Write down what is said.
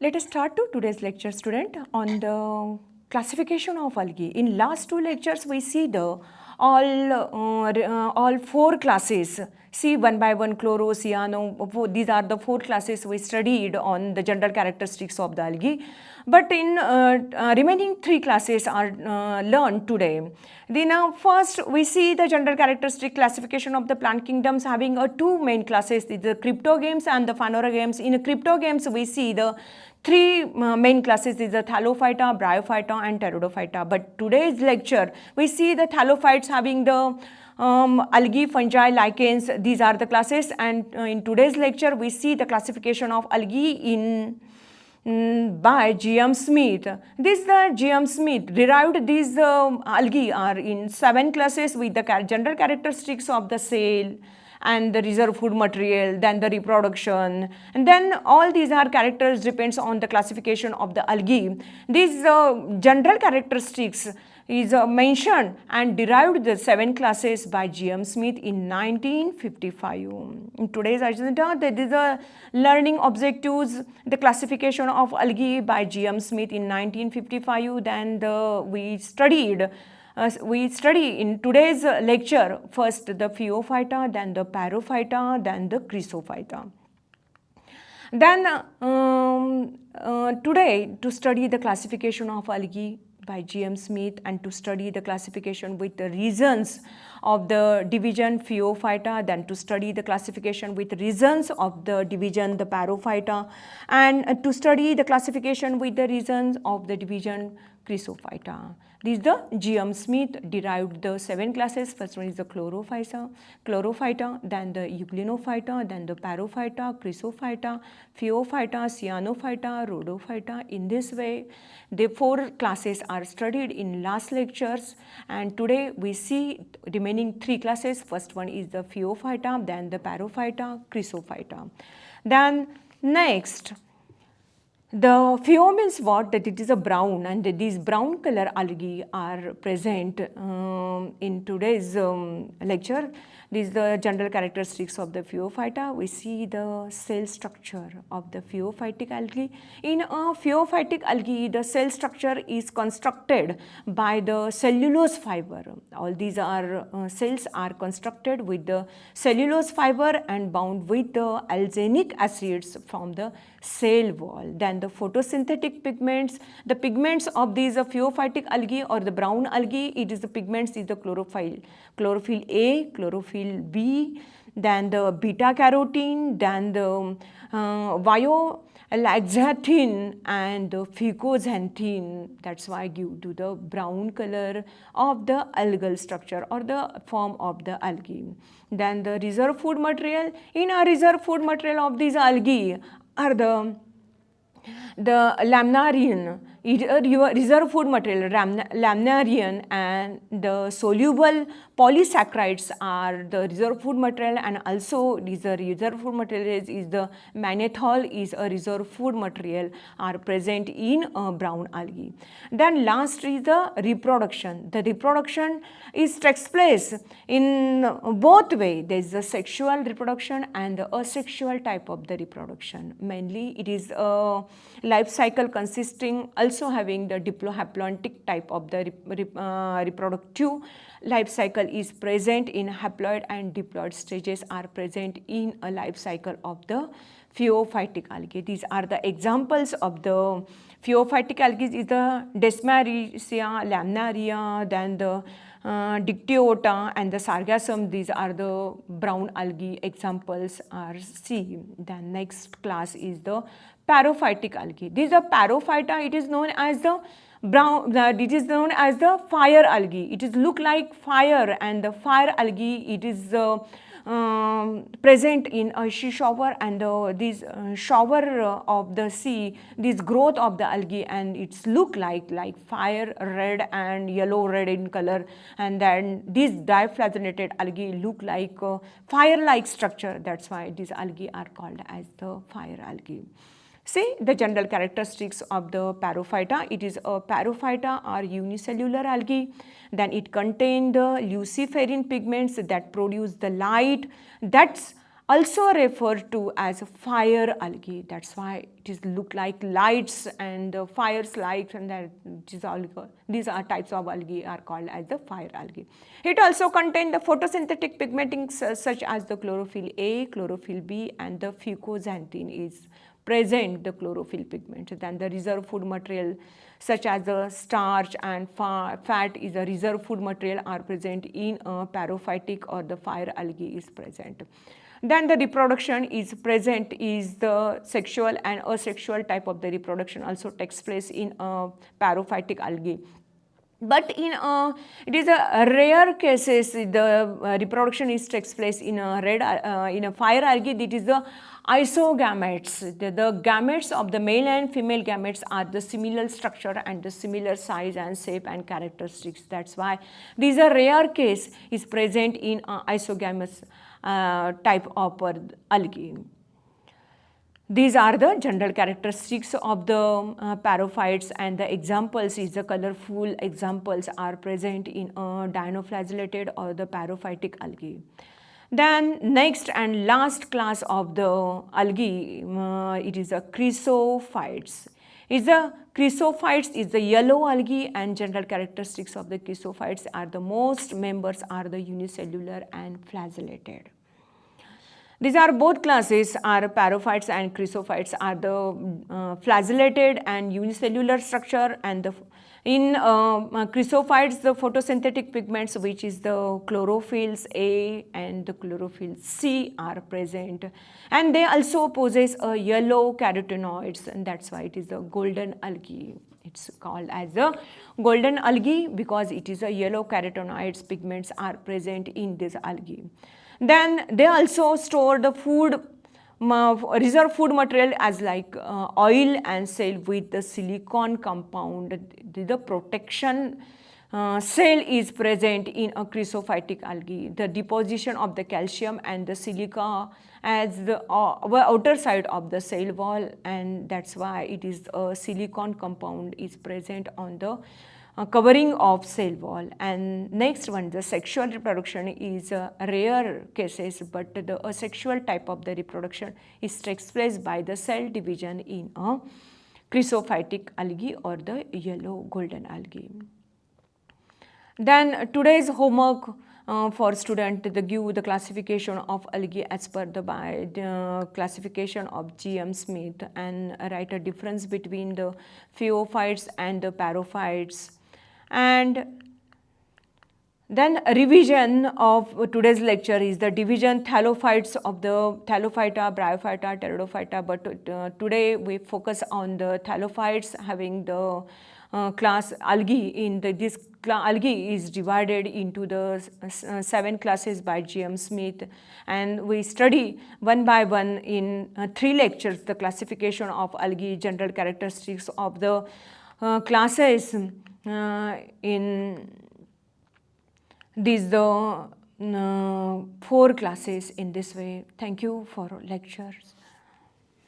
Let us start to today's lecture, student, on the classification of algae. In last two lectures, we see the all four classes. See one by one, chloro, cyano. These are the four classes we studied on the general characteristics of the algae. But in remaining three classes are learned today. Then first we see the general characteristic classification of the plant kingdoms having two main classes, the Cryptogams and the Phaeophyta. In Cryptogams we see the three main classes is the Phaeophyta, Bryophyta and Pteridophyta. But today's lecture we see the Phaeophytes having the algae, fungi, lichens. These are the classes, and in today's lecture we see the classification of algae in by G.M. Smith. G.M. Smith derived these algae are in 7 classes with the general characteristics of the cell and the reserve food material, then the reproduction, and then all these are characters depends on the classification of the algae. These general characteristics is mentioned and derived the 7 classes by G.M. Smith in 1955. In today's agenda, there is a learning objectives, the classification of algae by G.M. Smith in 1955. Then we study in today's lecture first the Phaeophyta, then the Pyrrophyta, then the Chrysophyta. Then today to study the classification of algae by G.M. Smith and to study the classification with the reasons of the division Phaeophyta, then to study the classification with reasons of the division the Pyrrophyta, and to study the classification with the reasons of the division Chrysophyta. This is the G.M. Smith derived the 7 classes. First one is the Chlorophyta, then the Euglenophyta, then the Pyrrophyta, Chrysophyta, Phaeophyta, Cyanophyta, Rhodophyta. In this way, the 4 classes are studied in last lectures, and today we see remaining 3 classes. First one is the Phaeophyta, then the Pyrrophyta, Chrysophyta. Then next, the Pheo means what? That it is a brown, and these brown color algae are present in today's lecture. This is the general characteristics of the Phaeophyta. We see the cell structure of the Phaeophytic algae. In a Phaeophytic algae, the cell structure is constructed by the cellulose fiber. All these are cells are constructed with the cellulose fiber and bound with the alginic acids from the cell wall. Then the photosynthetic pigments, the pigments of these Phaeophytic algae or the brown algae, it is the pigments is the chlorophyll A, chlorophyll B, then the beta carotene, then the violaxanthin and the fucoxanthin. That's why give to the brown color of the algal structure or the form of the algae. Then the reserve food material. In a reserve food material of these algae are the laminarian, reserve food material, laminarian, and the soluble polysaccharides are the reserve food material, and also these are reserve food material is the mannitol is a reserve food material are present in brown algae. Then last is the reproduction. The reproduction takes place in both ways. There is a sexual reproduction and the asexual type of the reproduction. Mainly it is a life cycle consisting also having the diplohaplontic type of the reproductive life cycle is present in haploid and diploid stages are present in a life cycle of the Phaeophytic algae. These are the examples of the Phaeophytic algae is the Desmaricea, Laminaria, then the Dictyota and the Sargassum. These are the brown algae examples are seen. Then next class is the Pyrrophytic algae. This is a Pyrrophyta. It is known as the it is known as the fire algae. It is look like fire, and the fire algae it is present in a sea shower, and this shower of the sea, this growth of the algae, and it's look like fire red and yellow red in color, and then these diflagellated algae look like fire like structure. That's why these algae are called as the fire algae. See the general characteristics of the Pyrrophyta. It is a Pyrrophyta or unicellular algae. Then it contains the luciferin pigments that produce the light. That's also referred to as fire algae. That's why it is look like lights and fires lights, and that these are types of algae are called as the fire algae. It also contains the photosynthetic pigmenting such as the chlorophyll A, chlorophyll B, and the fucoxanthin is present, the chlorophyll pigment. Then the reserve food material such as the starch and fat is a reserve food material are present in a pyrrophytic or the fire algae is present. Then the reproduction is present is the sexual and asexual type of the reproduction also takes place in a pyrrophytic algae. But in it is a rare cases the reproduction takes place in a fire algae. It is the isogametes. The gametes of the male and female gametes are the similar structure and the similar size and shape and characteristics. That's why these are rare case is present in isogamous type of algae. These are the general characteristics of the pyrophytes, and the examples is the colorful examples are present in dinoflagellated or the pyrophytic algae. Then next and last class of the algae, it is a chrysophytes. Chrysophytes is the yellow algae, and general characteristics of the chrysophytes are the most members are the unicellular and flagellated. These are both classes are pyrophytes and chrysophytes are the flagellated and unicellular structure, and in chrysophytes the photosynthetic pigments which is the chlorophylls A and the chlorophyll C are present, and they also possess a yellow carotenoids, and that's why it is a golden algae. It's called as a golden algae because it is a yellow carotenoids pigments are present in this algae. Then they also store the food, reserve food material as like oil and cell with the silicon compound. The protection cell is present in a chrysophytic algae. The deposition of the calcium and the silica as the outer side of the cell wall, and that's why it is a silicon compound is present on the covering of cell wall. And next one, the sexual reproduction is rare cases, but the asexual type of the reproduction is takes place by the cell division in a chrysophytic algae or the yellow golden algae. Then today's homework for student, they give the classification of algae as per the classification of G.M. Smith, and write a difference between the phaeophytes and the pyrophytes. And then a revision of today's lecture is the division thallophytes of the Phaeophyta, Bryophyta, Pteridophyta, but today we focus on the thallophytes having the class algae. In this algae is divided into the 7 classes by G.M. Smith, and we study one by one in 3 lectures the classification of algae, general characteristics of the classes in these the 4 classes in this way. Thank you for lectures.